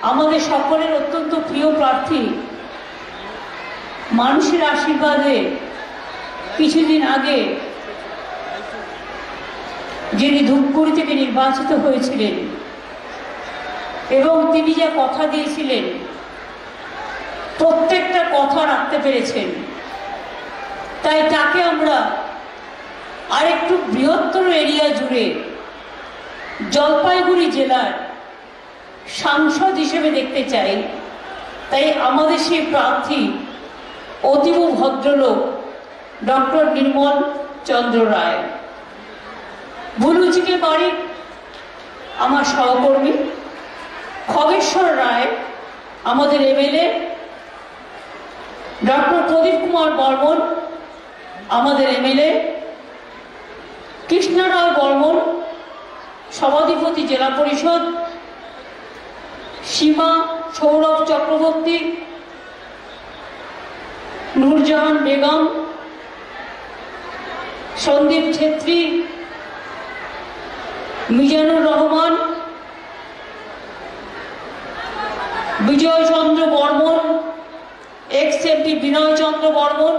আমাদের সকলের অত্যন্ত প্রিয় প্রার্থী, মানুষের আশীর্বাদে কিছুদিন আগে যিনি ধূপগুড়ি থেকে নির্বাচিত হয়েছিলেন এবং তিনি যা কথা দিয়েছিলেন প্রত্যেকটা কথা রাখতে পেরেছেন, তাই তাকে আমরা আরেকটু বৃহত্তর এরিয়া জুড়ে জলপাইগুড়ি জেলার সাংসদ হিসেবে দেখতে চাই। তাই আমাদের সেই প্রার্থী অতীব ভদ্রলোক ডক্টর নির্মল চন্দ্র রায়। ভুলুচিকে বাড়ির আমার সহকর্মী, খগেশ্বর রায় আমাদের এমএলএ, ডক্টর প্রদীপ কুমার বর্মন আমাদের এমএলএ, কৃষ্ণা রায় বর্মন সভাধিপতি জেলা পরিষদ, সীমা সৌরভ চক্রবর্তী, নূরজাহান বেগম, সন্দীপ ছেত্রী, মিজানুর রহমান, বিজয় চন্দ্র বর্মন, এক্স এমপি বিনয় চন্দ্র বর্মন,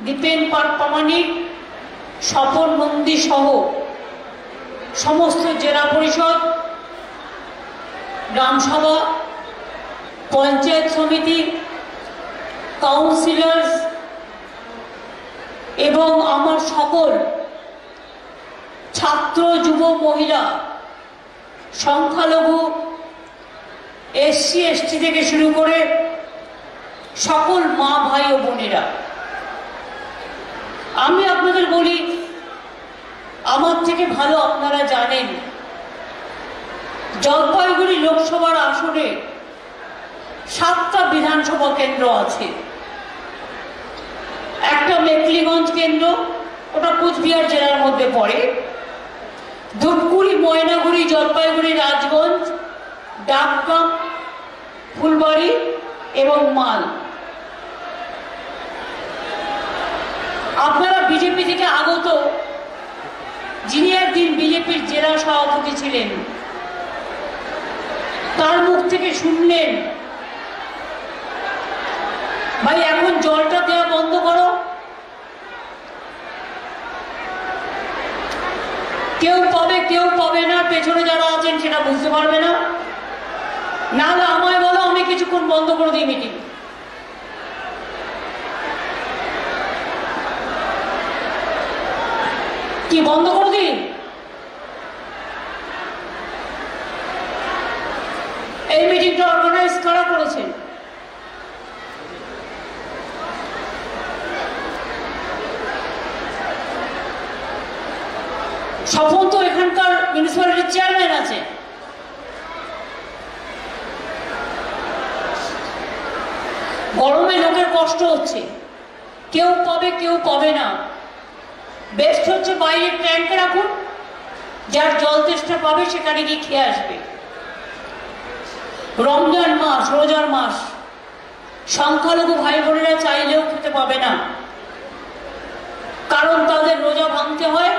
দীপেন প্রামাণিক, স্বপন নন্দী সহ সমস্ত জেলা পরিষদ, গ্রামসভা, পঞ্চায়েত সমিতি, কাউন্সিলর্স এবং আমার সকল ছাত্র, যুব, মহিলা, সংখ্যালঘু, এসসি এসটি থেকে শুরু করে সকল মা, ভাই ও বোনেরা, আমি আপনাদের বলি, আমার থেকে ভালো আপনারা জানেন জলপাইগুড়ি লোকসভার আসনে 7টা বিধানসভা কেন্দ্র আছে। একটা মেখলিগঞ্জ কেন্দ্র, ওটা কোচবিহার জেলার মধ্যে পড়ে। ধূপগুড়ি, ময়নাগুড়ি, জলপাইগুড়ি, রাজগঞ্জ, ডাকগ্রাম, ফুলবাড়ি এবং মাল। আপনারা বিজেপি থেকে আগত যিনি একদিন বিজেপির জেলা সভাপতি ছিলেন, তার মুখ থেকে শুনলেন, ভাই এখন জলটা দেওয়া বন্ধ করো। কেউ পাবে কেউ পাবে না, পেছনে যারা আছেন সেটা বুঝতে পারবে না, নাহলে আমায় বলো, আমি কিছুক্ষণ বন্ধ করে দিই মিটিং। কি বন্ধ করে দিই? এই মিটিংটা অর্গানাইজ করা করেছেন স্বপন, তো এখানকার মিউনিসিপ্যালিটির চেয়ারম্যান আছে। গরমে লোকের কষ্ট হচ্ছে, কেউ পাবে কেউ পাবে না। বেস্ট হচ্ছে বাইরে ট্যাঙ্কে রাখুন, যার জল তেষ্টা পাবে সেখানে গিয়ে খেয়ে আসবে। রমজান মাস, রোজার মাস, সংখ্যালঘু ভাই বোনেরা চাইলেও খেতে পাবে না, কারণ তাদের রোজা ভাঙতে হয়,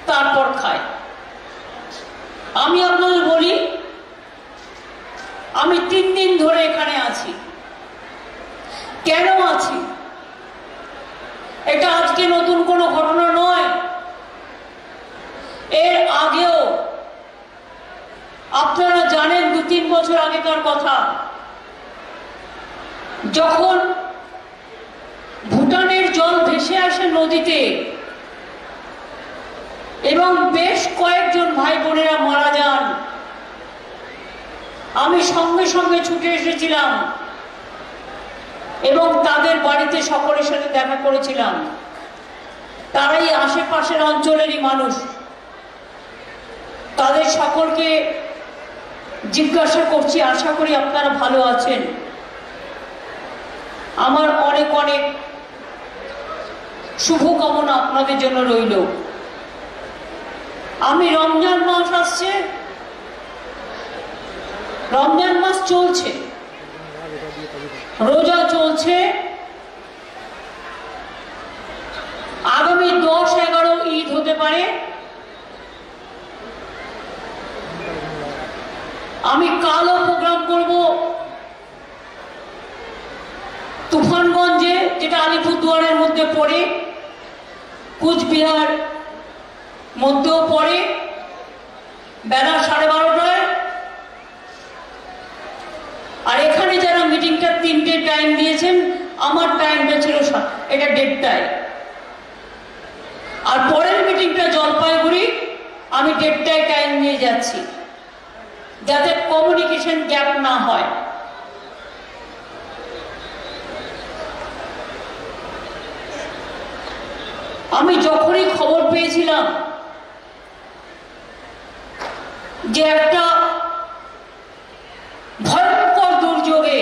তারপর খায়। আমি আপনাদের বলি, আমি 3 দিন ধরে এখানে আছি। কেন আছি? এটা আজকে নতুন কোনো ঘটনা নয়। এর আগেও আপনারা জানেন 2-3 বছর আগেকার কথা, যখন ভুটানের জল ভেসে আসে নদীতে এবং বেশ কয়েকজন ভাই বোনেরা মারা যান, আমি সঙ্গে সঙ্গে ছুটে এসেছিলাম এবং তাদের বাড়িতে সকলের সাথে দেখা করেছিলাম। তারাই আশেপাশের অঞ্চলেরই মানুষ। তাদের সকলকে জিজ্ঞাসা করছি, আশা করি আপনারা ভালো আছেন। আমার অনেক অনেক শুভকামনা আপনাদের জন্য রইল। আমি রমজান মাস আসছে, রমজান মাস চলছে, রোজা চলছে, আগামী 10-11 ঈদ হতে পারে। আমি কালও প্রোগ্রাম করব তুফানগঞ্জে, যেটা আলিপুরদুয়ারের মধ্যে পড়ে, কুচবিহার মধ্যেও পড়ে, বেলা 12:30টায়। আর এখানে যারা মিটিংটা 3টে টাইম দিয়েছেন, আমার টাইমটা ছিল এটা 1:30টায়। আর পরের মিটিংটা জলপাইগুড়ি, আমি 1:30টায় টাইম নিয়ে যাচ্ছি, যাতে কমিউনিকেশন গ্যাপ না হয়। আমি যখনই খবর পেয়েছিলাম যে একটা ভয়ঙ্কর দুর্যোগে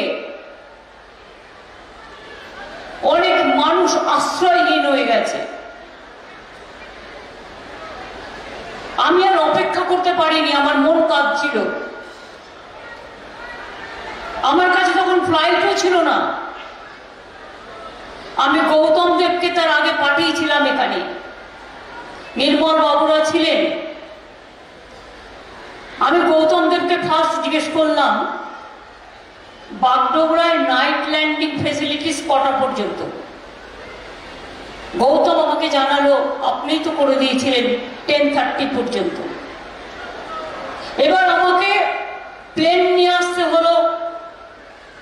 অনেক মানুষ আশ্রয়হীন হয়ে গেছে, আমি আর অপেক্ষা করতে পারিনি, আমার মন কাঁদছিল। আমার কাছে তখন ফ্লাইটও ছিল না। আমি গৌতম দেবকে তার আগে পাঠিয়েছিলাম এখানে, নির্মল বাবুরা ছিলেন। আমি গৌতম দেবকে ফার্স্ট জিজ্ঞেস করলাম, বাগডোগরায় নাইট ল্যান্ডিং ফেসিলিটিস কটা পর্যন্ত? গৌতম আমাকে জানালো, আপনিই তো করে দিয়েছিলেন 10:30 পর্যন্ত। এবার আমাকে প্লেন নিয়ে আসতে হলো,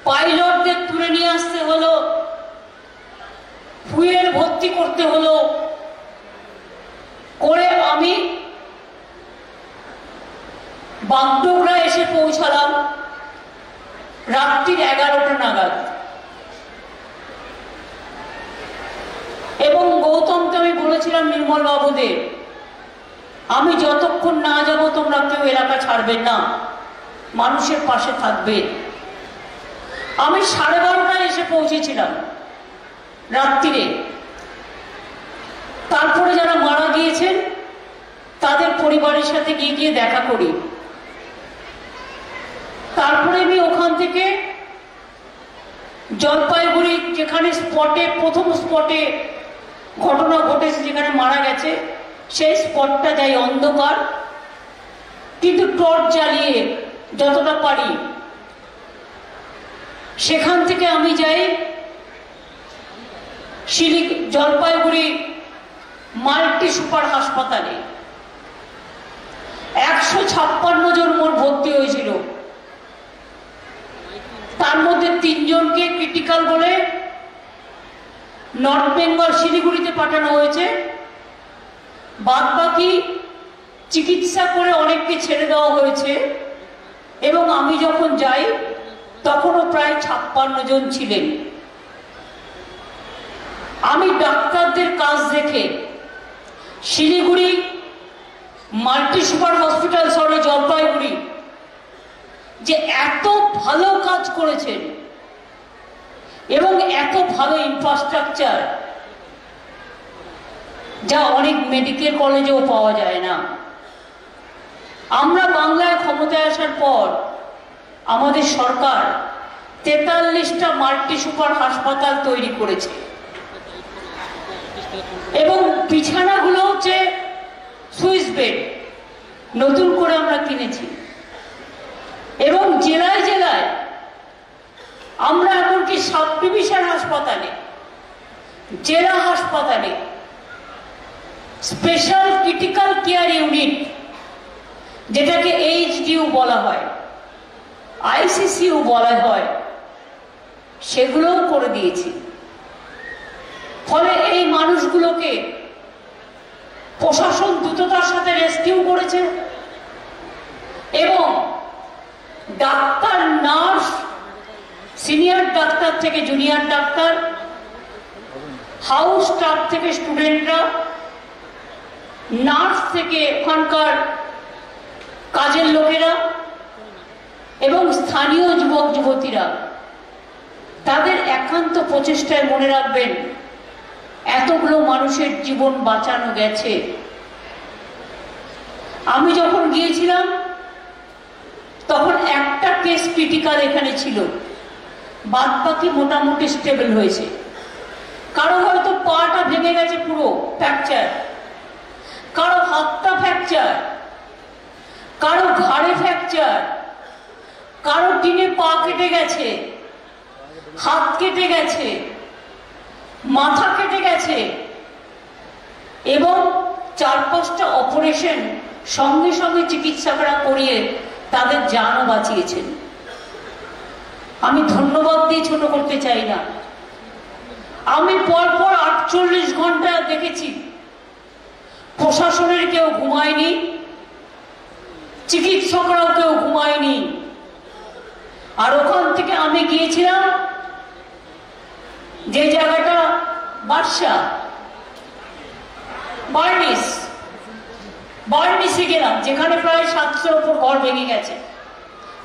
পাইলটদের তুলে নিয়ে আসতে হলো, ফুয়েল ভর্তি করতে হলো, করে আমি বাগডোগরা এসে পৌঁছালাম রাত্রির 11টা নাগাদ। এবং গৌতমকে আমি বলেছিলাম, নির্মল বাবুদের, আমি যতক্ষণ না যাব তোমরা কেউ এলাকা ছাড়বেন না, মানুষের পাশে থাকবে। আমি 12:30টায় এসে পৌঁছেছিলাম রাত্রিরে। তারপরে যারা মারা গিয়েছেন তাদের পরিবারের সাথে গিয়ে দেখা করি। তারপরে আমি ওখান থেকে জলপাইগুড়ি, যেখানে স্পটে প্রথম স্পটে ঘটনা ঘটেছে, যেখানে মারা গেছে, সেই স্পটটা যাই অন্ধকার, কিন্তু টর্চ জ্বালিয়ে যতটা পারি। সেখান থেকে আমি যাই জলপাইগুড়ি মাল্টি সুপার হাসপাতালে। 156 জন মোট ভর্তি হয়েছিল, তার মধ্যে 3 জনকে ক্রিটিক্যাল বলে নর্থ বেঙ্গল শিলিগুড়িতে পাঠানো হয়েছে। বাদ বাকি চিকিৎসা করে অনেককে ছেড়ে দেওয়া হয়েছে। এবং আমি যখন যাই তখনও প্রায় 56 জন ছিলেন। আমি ডাক্তারদের কাজ দেখে শিলিগুড়ি মাল্টি সুপার হসপিটাল শহরে জলপাইগুড়ি যে এত ভালো কাজ করেছেন এবং এত ভালো ইনফ্রাস্ট্রাকচার, যা অনেক মেডিকেল কলেজেও পাওয়া যায় না। আমরা বাংলায় ক্ষমতায় আসার পর আমাদের সরকার 43টা মাল্টি সুপার হাসপাতাল তৈরি করেছে এবং বিছানাগুলো হচ্ছে সুইস বেড নতুন করে আমরা কিনেছি। এবং জেলায় জেলায় আমরা এমনকি সাব ডিভিশন হাসপাতালে, জেলা হাসপাতালে স্পেশাল ক্রিটিক্যাল কেয়ার ইউনিট, যেটাকে এইচডিইউ বলা হয়, আইসিসিইউ বলা হয়, সেগুলোও করে দিয়েছি। ফলে এই মানুষগুলোকে প্রশাসন দ্রুততার সাথে রেস্কিউ করেছে এবং ডাক্তার, নার্স, সিনিয়র ডাক্তার থেকে জুনিয়র ডাক্তার, হাউস স্টাফ থেকে স্টুডেন্টরা, নার্স থেকে ওখানকার কাজের লোকেরা এবং স্থানীয় যুবক যুবতীরা তাদের একান্ত প্রচেষ্টায়, মনে রাখবেন, এতগুলো মানুষের জীবন বাঁচানো গেছে। আমি যখন গিয়েছিলাম তখন একটা কেস ক্রিটিক্যাল এখানে ছিল, বাদ বাকি মোটামুটি স্টেবল হয়েছে। কারো হয়তো পাটা ভেঙে গেছে, পুরো ফ্র্যাকচার, কারো হাতটা ফ্র্যাকচার, কারো ঘাড়ে ফ্র্যাকচার, কারো টিনে পা কেটে গেছে, হাত কেটে গেছে, মাথা কেটে গেছে এবং 4-5টা অপারেশন সঙ্গে সঙ্গে চিকিৎসকরা করিয়ে তাদের জানও বাঁচিয়েছেন। আমি ধন্যবাদ দিয়ে ছোট করতে চাই না। আমি পরপর 48 ঘন্টা দেখেছি প্রশাসনের কেউ ঘুমায়নি, চিকিৎসকরাও কেউ ঘুমায়নি। আর ওখান থেকে আমি গিয়েছিলাম যে জায়গাটা বার্সা, বার্নিসে গেলাম, যেখানে প্রায় 700-র উপর ঘর ভেঙে গেছে।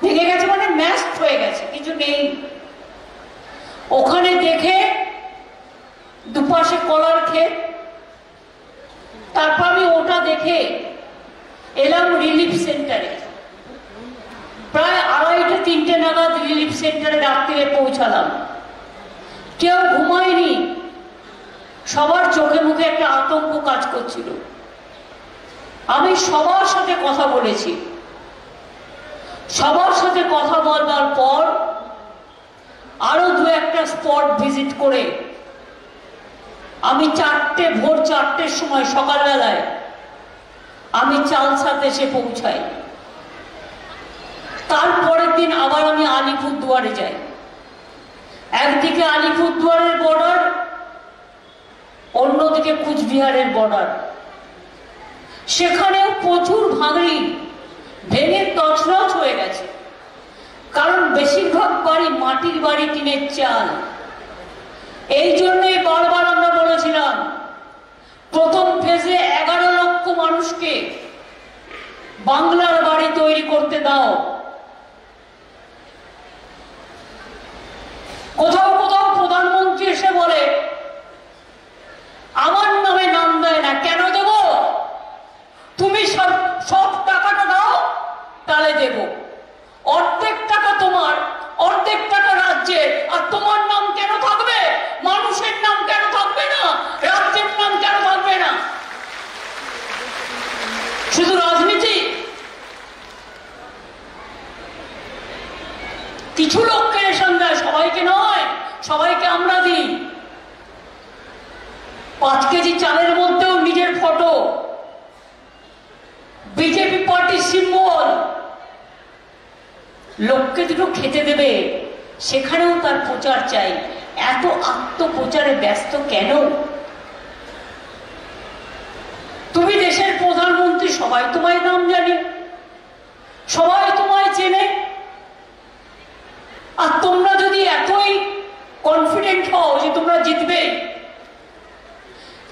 ভেঙে গেছে মানে ম্যাস্ট হয়ে গেছে, কিছু নেই। ওখানে দেখে দুপাশে কলার ক্ষেত, তারপর আমি ওটা দেখে এলাম রিলিফ সেন্টারে। প্রায় 2:30-3টে নাগাদ রিলিফ সেন্টারে রাত্রিরে পৌঁছালাম। কেউ ঘুমায়নি, সবার চোখে মুখে একটা আতঙ্ক কাজ করছিল। আমি সবার সাথে কথা বলেছি। সবার সাথে কথা বলবার পর আরো 2-একটা স্পট ভিজিট করে আমি ভোর 4টের সময় সকালবেলায় আমি চালসাতে এসে পৌঁছাই। তারপরের দিন আবার আমি আলিপুরদুয়ারে যাই। একদিকে আলিপুরদুয়ারের বর্ডার, অন্যদিকে কুচবিহারের বর্ডার। সেখানেও প্রচুর ভাঙড়ি ভেঙে তছনছ হয়ে গেছে, কারণ বেশিরভাগ বাড়ি মাটির বাড়ি, টিনের চাল। এই জন্যই বারবার আমরা বলেছিলাম প্রথম ফেজে 11 লক্ষ মানুষকে বাংলার বাড়ি তৈরি করতে দাও। কোথাও কোথাও প্রধানমন্ত্রী এসে বলে আমার নামে নাম দেয় না, কেন দেব? তুমি সব টাকাটা দাও, তাহলে দেব। অর্ধেক টাকা তোমার, অর্ধেক টাকা রাজ্যের, আর তোমার নাম কেন থাকবে? মানুষের নাম কেন থাকবে না? রাজ্যের নাম কেন থাকবে না? শুধু রাজনীতি? কিছু লোককে রেশন দেয়, সবাইকে নয়। সবাইকে আমরা দিই। 5 কেজি চালের মধ্যেও নিজের ফটো, বিজেপি পার্টির সিম্বল। লোককে দুটো খেতে দেবে, সেখানেও তার প্রচার চাই। এত আত্মপ্রচারে ব্যস্ত কেন? তুমি দেশের প্রধানমন্ত্রী, সবাই তোমায় নাম জানে, সবাই তোমায় চেনে। আর তোমরা যদি এতই কনফিডেন্ট হও যে তোমরা জিতবে,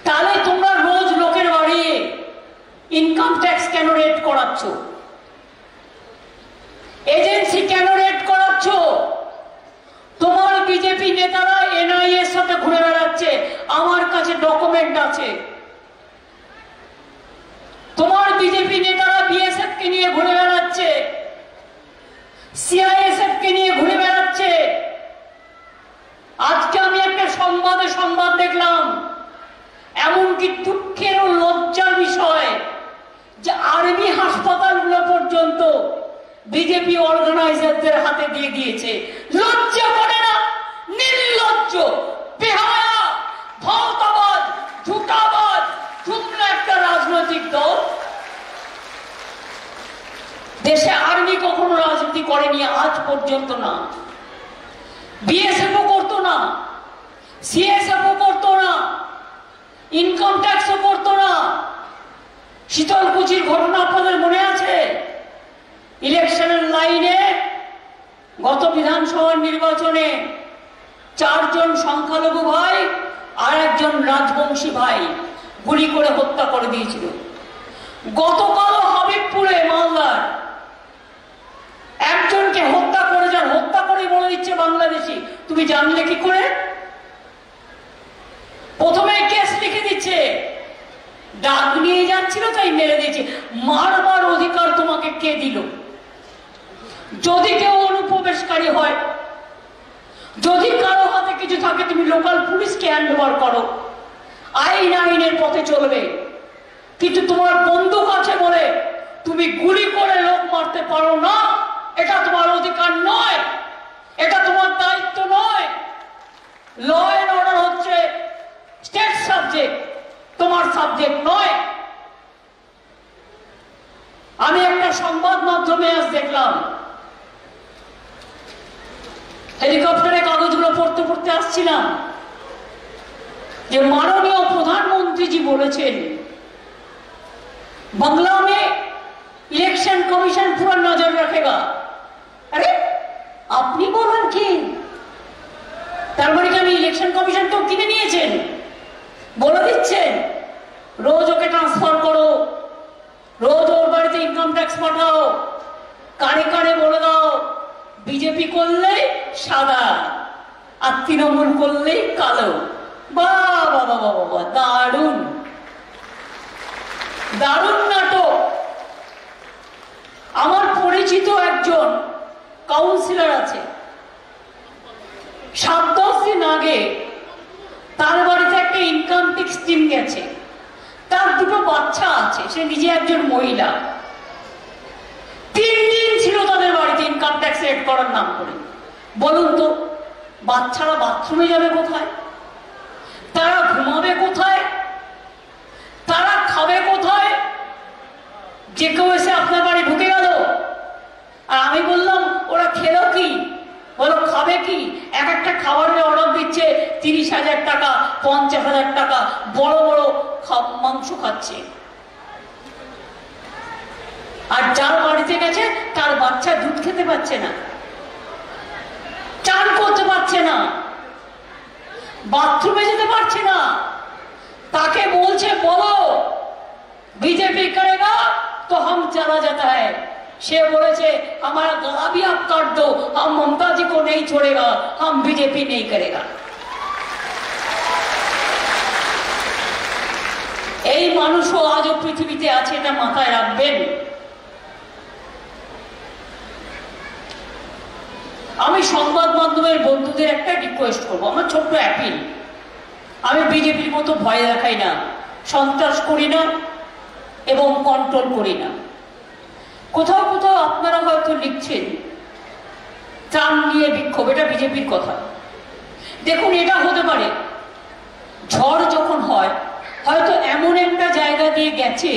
তাহলে তোমরা রোজ লোকের বাড়ি ইনকাম ট্যাক্স কেন রেট করাচ্ছ? এজেন্সি কেন রেট করাচ্ছ? তোমার বিজেপি নেতারা এনআইএ এর সাথে ঘুরে বেড়াচ্ছে, আমার কাছে ডকুমেন্ট আছে। তোমার বিজেপি নেতারা বিএসএফ কে নিয়ে ঘুরে বেড়াচ্ছে, সিআইএসএফ কে নিয়ে ঘুরে বেড়াচ্ছে। আজকে আমি একটা সংবাদ দেখলাম, এমনকি দুঃখের ও লজ্জার বিষয় যে আর্মি হাসপাতালগুলো পর্যন্ত বিজেপি অর্গানাইজারদের হাতে দিয়ে দিয়েছে। লজ্জা করে না? নির্লজ্জ, বেহায়া, ভাওতাবাজ, ঝুটাবাজ, ঝুমলা একটা রাজনৈতিক দল। দেশে আর্মি কখনো রাজনীতি করেনি আজ পর্যন্ত, না। বিএসএফও করতো না, সিএসএফও করতো না, ইনকাম ট্যাক্সও করতো না। শীতলকুচির ঘটনা আপনাদের মনে আছে? ইলেকশনের লাইনে গত বিধানসভার নির্বাচনে 4 জন সংখ্যালঘু ভাই আর 1 জন রাজবংশী ভাই গুলি করে হত্যা করে দিয়েছিল। গতকাল হাবিবপুরে, মালদার, একজনকে হত্যা করে, যার হত্যা করে বলে দিচ্ছে বাংলাদেশি। তুমি জানলে কি করে? প্রথমে কেস লিখে দিচ্ছে, ডাক নিয়ে যাচ্ছিল তাই মেরে দিয়েছে। মারবার অধিকার তোমাকে কে দিল? যদি কেউ অনুপ্রবেশকারী হয়, যদি কারো হাতে কিছু থাকে, তুমি লোকাল পুলিশকে হ্যান্ড ওভার করো, আইনের পথে চলবে। কিন্তু তোমার বন্দুক আছে বলে তুমি গুলি করে লোক মারতে পারো না, এটা তোমার অধিকার ল এন্ড অর্ডার হচ্ছে স্টেট সাবজেক্ট, তোমার সাবজেক্ট নয়। আমি একটা সংবাদ মাধ্যমে আজ দেখলাম, হেলিকপ্টারে কাগজগুলো পড়তে পড়তে আসছিলাম, যে মাননীয় প্রধানমন্ত্রীজি বলেছেন বাংলা में इलेक्शन कमीशन पूरा नजर रखेगा। अरे আপনি বলেন কি? তার মানে কি আমি ইলেকশন কমিশন তো কিনে নিয়েছেন? বলে দিচ্ছেন রোজ ওকে ট্রান্সফার করো, রোজ ওর বাড়িতে ইনকাম ট্যাক্স পাঠাও, কানে কানে বলে দাও বিজেপি করলে সাদা আর তৃণমূল করলে কালো। বাবা বাবা বাবা, দারুণ দারুণ নাটক। আমার পরিচিত একজন কাউন্সিলর আছে, 7-10 দিন আগে তার বাড়িতে একটা ইনকাম ট্যাক্স টিম গেছে, তার 2টো বাচ্চা আছে, সে নিজে একজন মহিলা। 3 দিন ছিল তাদের বাড়িতে ইনকাম ট্যাক্স এড করার নাম করে। বলুন তো বাচ্চারা বাথরুমে যাবে কোথায়? তারা ঘুমাবে কোথায়? তারা খাবে কোথায়? যে কেউ এসে আপনার বাড়ি ঢুকে গেল, আর আমি বললাম ওরা খেলো কি? বলো খাবে কি? এক একটা খাবারের অর্ডার দিচ্ছে 30,000 টাকা, 50,000 টাকা, বড় বড় মাংস খাচ্ছে। আর যার বাড়িতে গেছে তার বাচ্চা দুধ খেতে পারছে না, চান করতে পারছে না, বাথরুমে যেতে পারছে না। তাকে বলছে বলো बीजेपी करेगा तो हम चला जाता है। সে বলেছে हमारा गला भी आप काट दो, हम ममता जी को नहीं छोड़ेगा, हम बीजेपी नहीं करेगा। এই মানুষও আজও পৃথিবীতে আছে, এটা মাথায় রাখবেন। আমি সংবাদ মাধ্যমের বন্ধুদের একটা রিকোয়েস্ট করবো, আমার ছোট্ট অ্যাপিল, আমি বিজেপির মতো ভয় দেখাই না, সন্ত্রাস করি না এবং কন্ট্রোল করি না। কোথাও কোথাও আপনারা হয়তো লিখছেন ত্রাণ নিয়ে বিক্ষোভ, এটা বিজেপির কথা। দেখুন এটা হতে পারে, ঝড় যখন হয় হয়তো এমন একটা জায়গা দিয়ে গেছে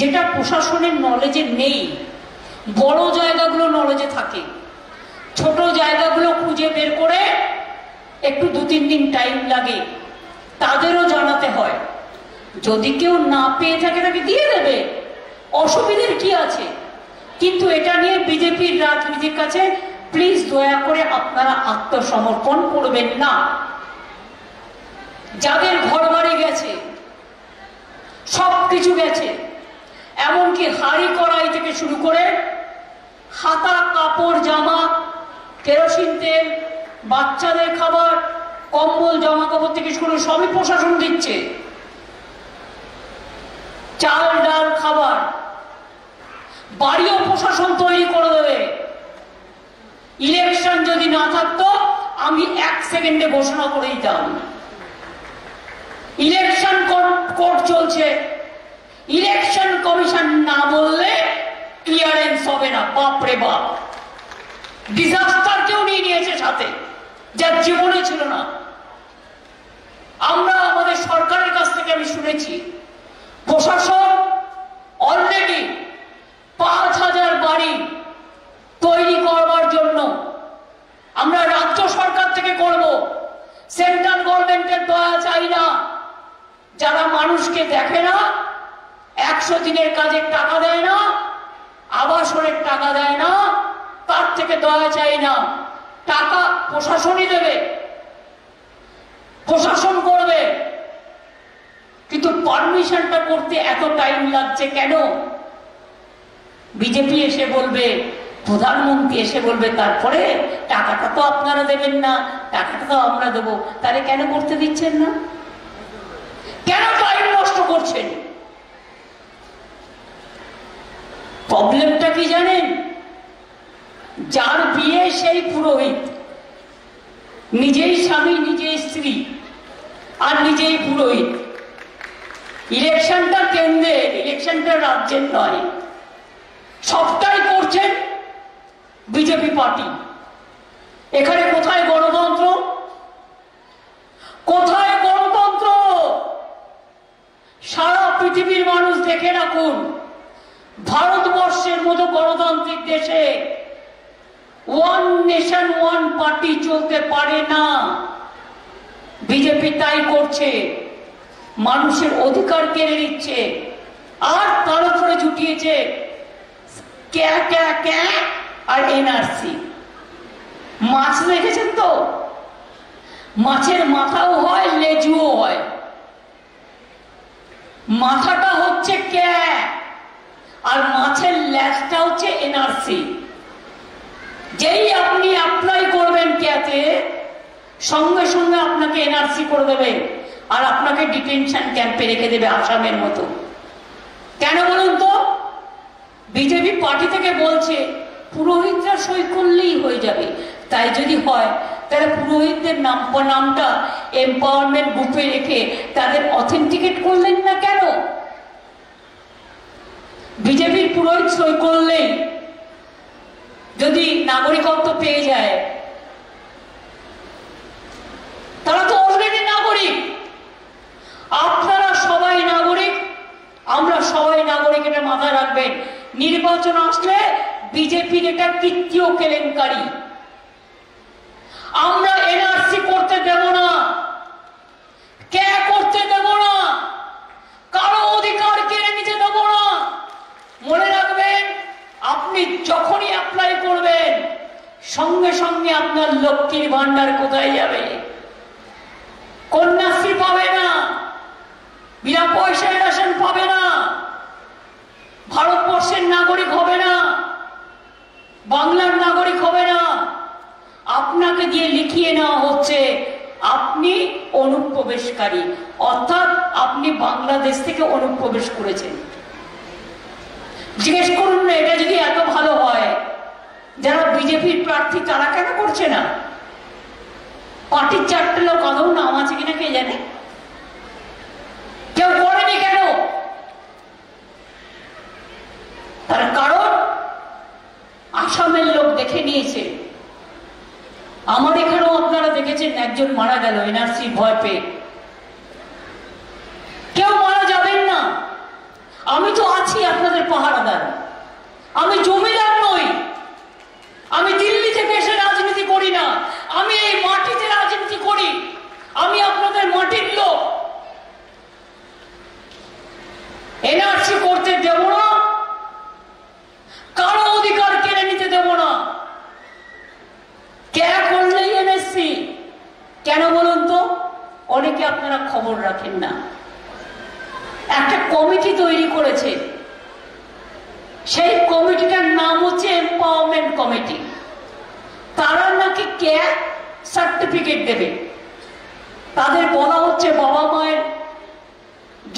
যেটা প্রশাসনের নলেজে নেই, বড় জায়গাগুলো নলেজে থাকে, ছোট জায়গাগুলো খুঁজে বের করে একটু 2-3 দিন টাইম লাগে, তাদেরও জানাতে হয়। যদি কেউ না পেয়ে থাকে তাকে দিয়ে দেবে, অসুবিধার কি আছে? কিন্তু এটা নিয়ে বিজেপির রাজনীতির কাছে প্লিজ দয়া করে আপনারা আত্মসমর্পণ করবেন না। যাদের ঘর বাড়ি গেছে, সবকিছু গেছে, এমনকি হাড়ি কড়াই থেকে শুরু করে হাতা কাপড় জামা, কেরোসিন তেল, বাচ্চাদের খাবার, কম্বল জামা কাপড় থেকে শুরু সবই প্রশাসন দিচ্ছে। চাল ডাল খাবার বাড়িও প্রশাসন তৈরি করে দেবে। ইলেকশন যদি না থাকতো আমি 1 সেকেন্ডে ঘোষণা করে দিতাম। ইলেকশন কোর্ট চলছে, ইলেকশন কমিশন না বললে ক্লিয়ারেন্স হবে না। বাপরে বাপ, ডিজাস্টার কেউ নিয়ে নিয়েছে সাথে, যার জীবনে ছিল না। আমরা আমাদের সরকারের কাছ থেকে আমি শুনেছি প্রশাসন অলরেডি 5,000 বাড়ি তৈরি করবার জন্য আমরা রাজ্য সরকার থেকে করব। সেন্ট্রাল গভর্নমেন্টের দয়া চাই না। যারা মানুষকে দেখে না, 100 দিনের কাজের টাকা দেয় না, আবাসনের টাকা দেয় না, তার থেকে দয়া চাই না। টাকা প্রশাসনই দেবে, প্রশাসন করবে, কিন্তু পারমিশনটা করতে এত টাইম লাগছে কেন? বিজেপি এসে বলবে, প্রধানমন্ত্রী এসে বলবে তারপরে টাকাটা তো আপনারা দেবেন না, টাকাটা তো আমরা দেবো। তাহলে কেন করতে দিচ্ছেন না? কেন টাইম নষ্ট করছেন? প্রবলেমটা কি জানেন? যার বিয়ে সেই পুরোহিত, নিজেই স্বামী, নিজেই স্ত্রী আর নিজেই পুরোহিত। ইলেকশনটা কেন্দ্রের, ইলেকশনটা রাজ্যের নয়। সবটাই করছেন বিজেপি পার্টি। এখানে কোথায় গণতন্ত্র? কোথায় গণতন্ত্র? সারা পৃথিবীর মানুষ দেখে রাখুন, ভারতবর্ষের মতো গণতান্ত্রিক দেশে ওয়ান নেশন ওয়ান পার্টি চলতে পারে না। বিজেপি তাই করছে, মানুষের অধিকার কেড়ে নিচ্ছে, আর তার উপরে জুটিয়েছে ক্যা ক্যা ক্যা আর এনআরসি। মাছ দেখেছেন তো, মাছের মাথাও হয়, লেজুও হয়। মাথাটা হচ্ছে ক্যা আর মাছের লেজটা হচ্ছে এনআরসি। যেই আপনি অ্যাপ্লাই করবেন ক্যাতে, সঙ্গে সঙ্গে আপনাকে এনআরসি করে দেবে আর আপনাকে ডিটেনশন ক্যাম্পে রেখে দেবে আসামের মতো। কেন বলুন তো? বিজেপি পার্টি থেকে বলছে পুরোহিতরা সই করলেই হয়ে যাবে। তাই যদি হয় তাহলে পুরোহিতদের নামটা এম্পাওয়ারমেন্ট গ্রুপে রেখে তাদের অথেন্টিকেট করলেন না কেন? বিজেপির পুরোহিত সই করলেই যদি নাগরিকত্ব পেয়ে যায়, তারা তো অলরেডি নাগরিক। আপনারা সবাই নাগরিক, আমরা সবাই নাগরিক, এটা মাথায় রাখবেন। নির্বাচন আসলে বিজেপির এটা তৃতীয় কেলেঙ্কারি। আমরা এনআরসি করতে দেব না, কে করতে দেব না, কারো অধিকার কেড়ে নিতে দেব না। মনে রাখবেন, আপনি যখনই অ্যাপ্লাই করবেন সঙ্গে সঙ্গে আপনার লক্ষ্মীর ভান্ডার কোথায় যাবে? কন্যাশ্রী পাবে না, বিনা পয়সায় রেশন পাবে না, ভারতবর্ষের নাগরিক হবে না, বাংলার নাগরিক হবে না। আপনাকে দিয়ে লিখিয়ে নেওয়া হচ্ছে আপনি অনুপ্রবেশকারী, অর্থাৎ আপনি বাংলাদেশ থেকে অনুপ্রবেশ করেছেন। জিজ্ঞেস করুন না, এটা যদি এত ভালো হয়, যারা বিজেপির প্রার্থী তারা কেন করছে না? পার্টির চারটে লোক আদৌ নাম আছে কিনা কে জানে? কেউ করেনি কেন? তার কারণ আসামের লোক দেখে নিয়েছে। আমার এখানেও আপনারা দেখেছেন একজন মারা গেল এনআরসি ভয় পেয়ে। কেউ মারা যাবেন না। আমি তো আছি আপনাদের পাহারাদার, আমি জমিদার নই, আমি দিল্লি থেকে এসে রাজনীতি করি না, আমি এই মাটিতে রাজনীতি করি, আমি আপনাদের মাটির লোক। এনআরসি করতে দেব না, কারো অধিকার কেড়ে নিতে দেব না। কে করলেই এনআরসি কেন বলুন তো? অনেকে আপনারা খবর রাখেন না। একটা কমিটি তৈরি করেছে, সেই কমিটিটার নাম হচ্ছে এম্পাওয়ারমেন্ট কমিটি। তারা নাকি কে সার্টিফিকেট দেবে। তাদের বলা হচ্ছে বাবা মায়ের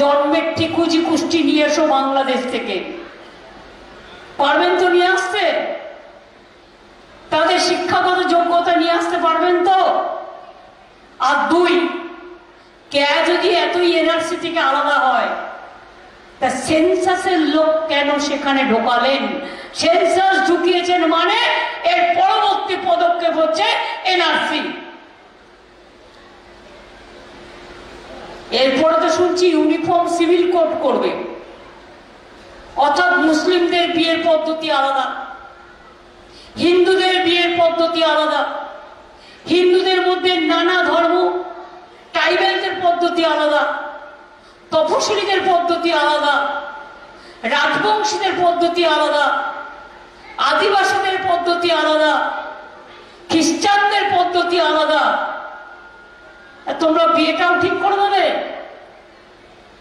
জন্মের ঠিকুজি কুষ্টি নিয়ে এসো বাংলাদেশ থেকে। পারবেন তো নিয়ে আসতে? তাদের শিক্ষাগত যোগ্যতা নিয়ে আসতে পারবেন তো? আর দুই, কে যদি এতই এনআরসি থেকে আলাদা হয়, তা সেন্সাসের লোক কেন সেখানে ঢোকালেন? সেন্সাস ঢুকিয়েছেন মানে এর পরবর্তী পদক্ষেপ হচ্ছে এনআরসি। এরপরে তো শুনছি ইউনিফর্ম সিভিল কোড করবে, অর্থাৎ মুসলিমদের বিয়ের পদ্ধতি আলাদা, হিন্দুদের বিয়ের পদ্ধতি আলাদা, হিন্দুদের মধ্যে নানা ধর্ম, ট্রাইবেলদের পদ্ধতি আলাদা, তপশিলীদের পদ্ধতি আলাদা, রাজবংশীদের পদ্ধতি আলাদা, আদিবাসীদের পদ্ধতি আলাদা, খ্রিস্টানদের পদ্ধতি আলাদা। তোমরা বিয়েটাও ঠিক করে দেবে?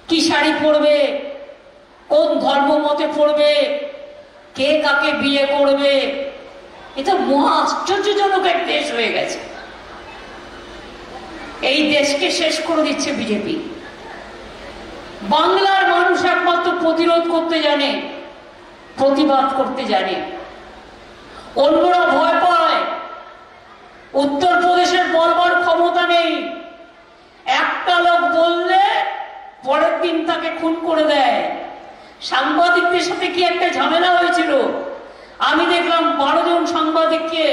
কি শাড়ি পরবে, কোন ধর্ম মতে পড়বে, কে কাকে বিয়ে করবে, এটা মহা আশ্চর্যজনক এক দেশ হয়ে গেছে। এই দেশকে শেষ করে দিচ্ছে বিজেপি। বাংলার মানুষ একমাত্র প্রতিরোধ করতে জানে, প্রতিবাদ করতে জানে, অন্যরা ভয় পায়। উত্তরপ্রদেশের বলবার ক্ষমতা নেই। একটা লোক বললে পরের দিন তাকে খুন করে দেয়। সাংবাদিকদের সাথে কি একটা ঝামেলা হয়েছিল, আমি দেখলাম 12 জন সাংবাদিককে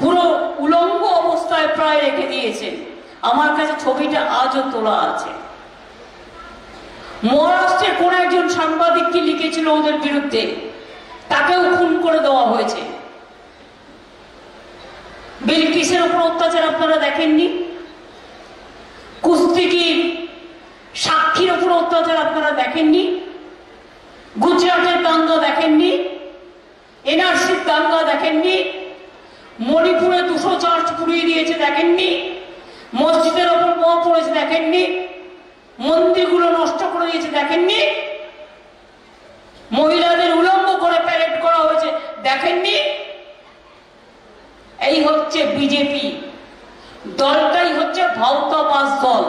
পুরো উলঙ্গ অবস্থায় প্রায় রেখে দিয়েছে। আমার কাছে ছবিটা আজও তোলা আছে। মহারাষ্ট্রের কোন একজন সাংবাদিক কি লিখেছিল ওদের বিরুদ্ধে, তাকেও খুন করে দেওয়া হয়েছে। বিলকিসের উপর অত্যাচার আপনারা দেখেননি? কুস্তিগির সাক্ষীর উপর অত্যাচার আপনারা দেখেননি? গুজরাটের দাঙ্গা দেখেননি? এনআরসির দাঙ্গা দেখেননি? মণিপুরে 200 চার্চ পুড়িয়ে দিয়েছে দেখেননি? মসজিদের ওপর বোমা পড়েছে দেখেননি? মন্দিরগুলো নষ্ট করে দিয়েছে দেখেননি? মহিলাদের উলঙ্গ করে প্যারেড করা হয়েছে দেখেননি? এই হচ্ছে বিজেপি দলটাই হচ্ছে ভাওতাবাজ দল।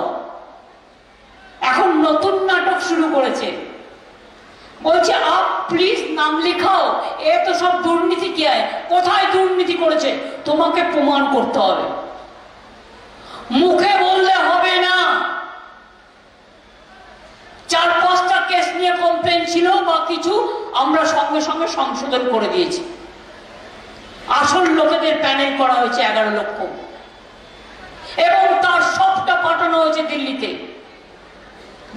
এখন নতুন নাটক শুরু করেছে, বলছে আপ প্লিজ নাম লিখাও, এ তো সব দুর্নীতি কি হয়। কোথায় দুর্নীতি করেছে তোমাকে প্রমাণ করতে হবে, মুখে বললে হবে না। 4-5টা কেস নিয়ে কমপ্লেন ছিল বা কিছু, আমরা সঙ্গে সঙ্গে সংশোধন করে দিয়েছি। আসল লোকেদের প্যানেল করা হয়েছে 11 লক্ষ, এবং তার সবটা পাঠানো হয়েছে দিল্লিতে,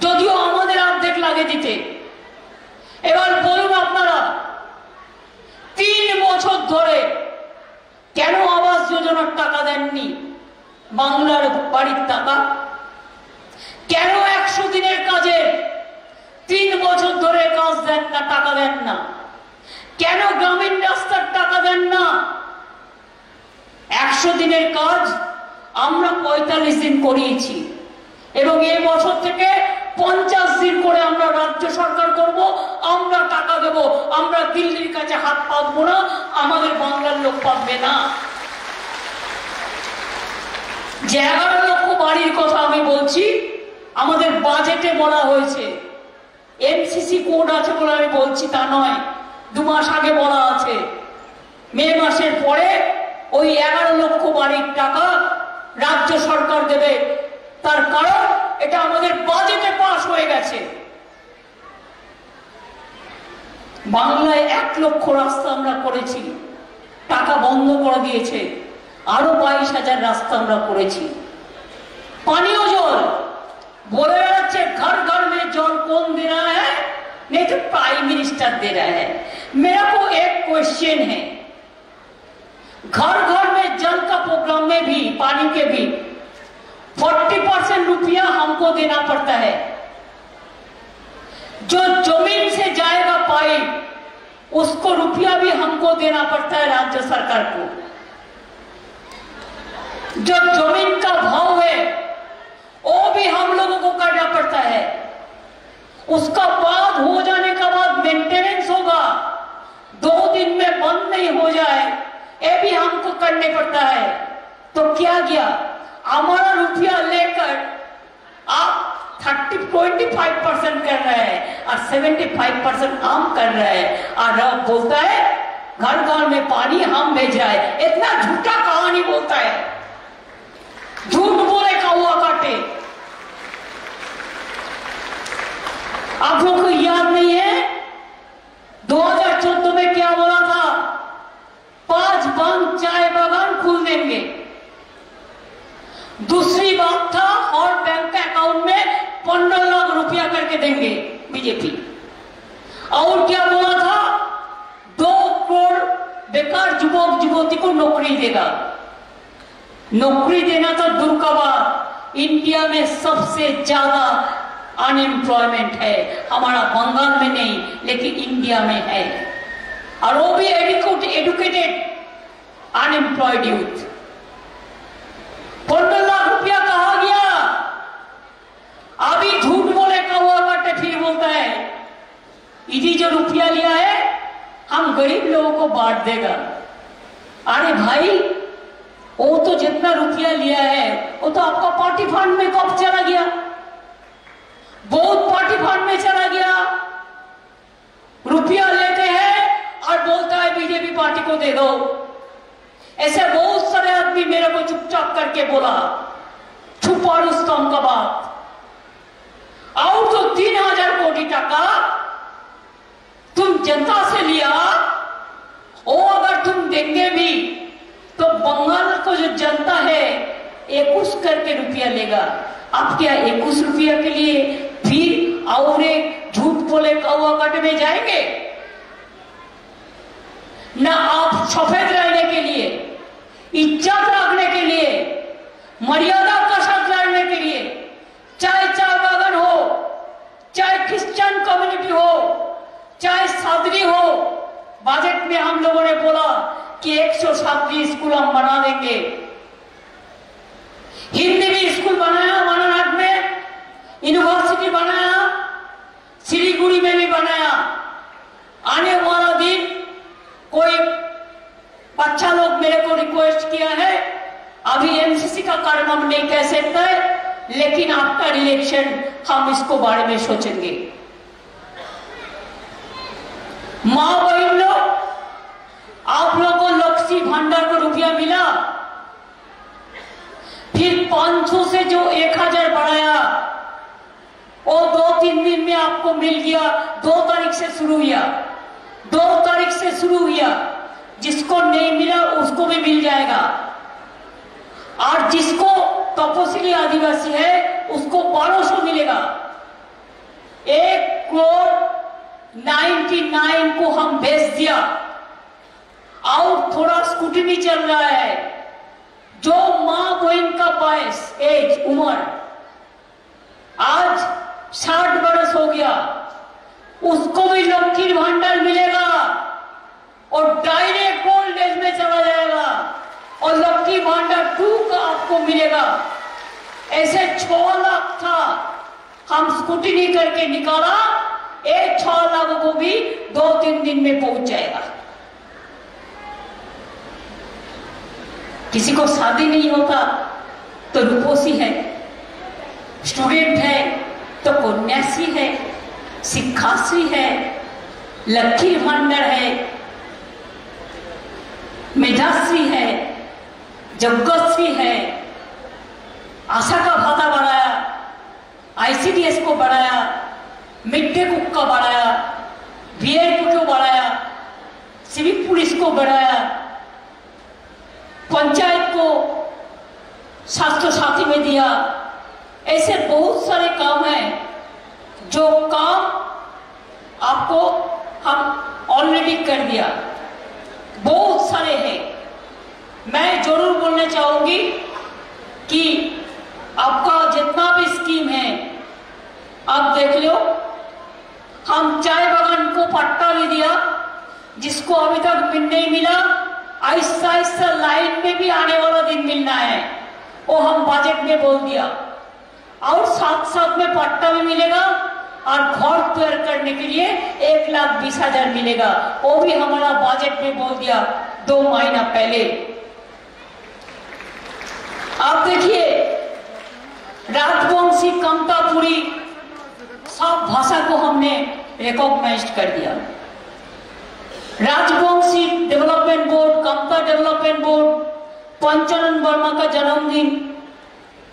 যদিও আমাদের অর্ধেক লাগে দিতে। এবার বলুন আপনারা, 3 বছর ধরে কেন আবাস যোজনার টাকা দেননি? বাংলার বাড়ির টাকা কেন 100 দিনের কাজে 3 বছর ধরে কাজ দেন না, টাকা দেন না? কেন গ্রামীণ রাস্তার টাকা দেন না? 100 দিনের কাজ আমরা 45 দিন করিয়েছি, এবং এই বছর থেকে 50 দিন করে আমরা রাজ্য সরকার করব, আমরা টাকা দেব। আমরা দিল্লির কাছে হাত পাতবো না, আমাদের বাংলার লোক পাবে না। যে 11 লক্ষ বাড়ির কথা আমি বলছি, আমাদের বাজেটে বলা হয়েছে। এমসিসি কোড আছে বলে আমি বলছি তা নয়, 2 মাস আগে বলা আছে। মে মাসের পরে ওই 11 লক্ষ বাড়ির টাকা রাজ্য সরকার দেবে, তার কারণ এটা আমাদের বাজেটে পাস হয়ে গেছে। বাংলায় 1 লক্ষ রাস্তা আমরা করেছি, টাকা বন্ধ করে দিয়েছে। আরো 22,000 রাস্তা আমরা করেছি। পানীয় জল बोले बच्चे घर घर में जल कौन दे रहा है? नहीं तो प्राइम मिनिस्टर दे रहा है। मेरा को एक क्वेश्चन है, घर घर में जल का प्रोग्राम में भी, पानी के भी 40% रुपया हमको देना पड़ता है। जो जमीन से जाएगा पाइप, उसको रुपया भी हमको देना पड़ता है राज्य सरकार को। जो जमीन का भाव है वो भी हम लोगों को करना पड़ता है। उसका बाद हो जाने का बाद मेंटेनेंस होगा, 2 दिन में बंद नहीं हो जाए, ये भी हमको करने पड़ता है। तो क्या किया, हमारा रुपया लेकर आप 25% कर रहे हैं और 75% हम कर रहे हैं, और अब बोलता है घर घर में पानी हम भेज रहा है। इतना झूठा कहानी बोलता है, झूठ बोले कौवा काटे। आप लोग को याद नहीं है 2014 में क्या बोला था? 5 बाग चाय बागान खुल देंगे। दूसरी बात था और बैंक के अकाउंट में 15 लाख रुपया करके देंगे बीजेपी। और क्या बोला था? 2 करोड़ बेकार युवक युवती को नौकरी देगा। नौकरी देना तो दूर का बात, इंडिया में सबसे ज्यादा अनएम्प्लॉयमेंट है, हमारा बंगाल में नहीं लेकिन इंडिया में है, और वो भी एडुकेटेड अनएम्प्लॉयड यूथ। 15 लाख रुपया कहा गया? अभी झूठ बोले कौवा काटे फिर बोलता है इधर जो रुपया लिया है हम गरीब लोगों को बांट देगा। अरे भाई, वो तो जितना रुपया लिया है वो तो आपका पार्टी फंड में कब चला गया? बहुत पार्टी फंड में चला गया। रुपया लेते हैं और बोलता है बीजेपी पार्टी को दे दो। ऐसे बहुत सारे आदमी मेरे को चुपचाप करके बोला, छुपा रुस्तम का बात। और तो 3000 कोटी टका तुम जनता से लिया, वो अगर तुम देंगे भी तो बंगाल को जो जनता है 21 करके रुपया लेगा। आप क्या 21 रुपया के लिए फिर और एक झूठ बोले कौवा काटे में जाएंगे? ना आप सफेद रहने के लिए, इज्जत रखने के लिए, मर्यादा का साथ लड़ने के लिए, चाहे चाय बागान हो, चाहे क्रिश्चियन कम्युनिटी हो, चाहे सादरी हो, बजट में हम लोगों ने बोला कि 107 स्कूल हम बना देंगे। हिंदी भी स्कूल बनाया, वानानाड में यूनिवर्सिटी बनाया, सिलीगुड़ी में भी बनाया। आने वाला दिन कोई बच्चा लोग मेरे को रिक्वेस्ट किया है, अभी एमसीसी का कारण हम नहीं कह सकते, लेकिन आफ्टर इलेक्शन हम इसको बारे में सोचेंगे। माँ बहन लोग, आप लोगों को लक्ष्मी भंडार का रुपया मिला, फिर 500 से जो 1000 बढ़ाया, वो 2-3 दिन में आपको मिल गया। 2 तारीख से शुरू हुआ, 2 तारीख से शुरू हुआ। जिसको नहीं मिला उसको भी मिल जाएगा, और जिसको तपस्वी आदिवासी है उसको 1200 मिलेगा। 1,99,00,000 को हम भेज दिया, और थोड़ा स्कूटनी चल रहा है। जो माँ बहन का बयस एज उम्र आज 60 बरस हो गया, उसको भी लक्ष्मी भंडार मिलेगा, और डायरेक्ट ओल्ड एज में चला जाएगा, और लक्ष्मी भंडार 2 का आपको मिलेगा। ऐसे 6 लाख था, हम स्कूटनी करके निकाला, 6 लाख को भी 2-3 दिन में पहुंच जाएगा। किसी को शादी नहीं होता तो रूपोसी है, स्टूडेंट है तो कन्याश्री है, शिक्षाश्री है, लक्ष्मी भंडार है, मेधाश्री है, जग्गश्री है, आशा का भाता बढ़ाया, आईसीडीएस को बढ़ाया, मिड डे कुक का बढ़ाया, बीएड को बढ़ाया, सिविक पुलिस को बढ़ाया, पंचायत को स्वास्थ्य साथी में दिया। ऐसे बहुत सारे काम हैं, जो काम आपको हम ऑलरेडी कर दिया। बहुत सारे हैं। मैं जरूर बोलना चाहूंगी कि आपका जितना भी स्कीम है आप देख लो। हम चाय बागान को पट्टा भी दिया, जिसको अभी तक नहीं मिला, आहिस्ता आहिस्ता लाइन में भी आने वाला दिन मिलना है, वो हम बजट में बोल दिया। और साथ साथ में पट्टा भी मिलेगा, और घर तैयार करने के लिए 1,20,000 मिलेगा, वो भी हमारा बजट में बोल दिया 2 महीना पहले। आप देखिए, राजवंशी, कमतापुरी, सब भाषा को हमने रिकॉग्नाइज कर दिया। Rajvanshi development board, Kamata development board, Panchanan Varma का जन्मदिन,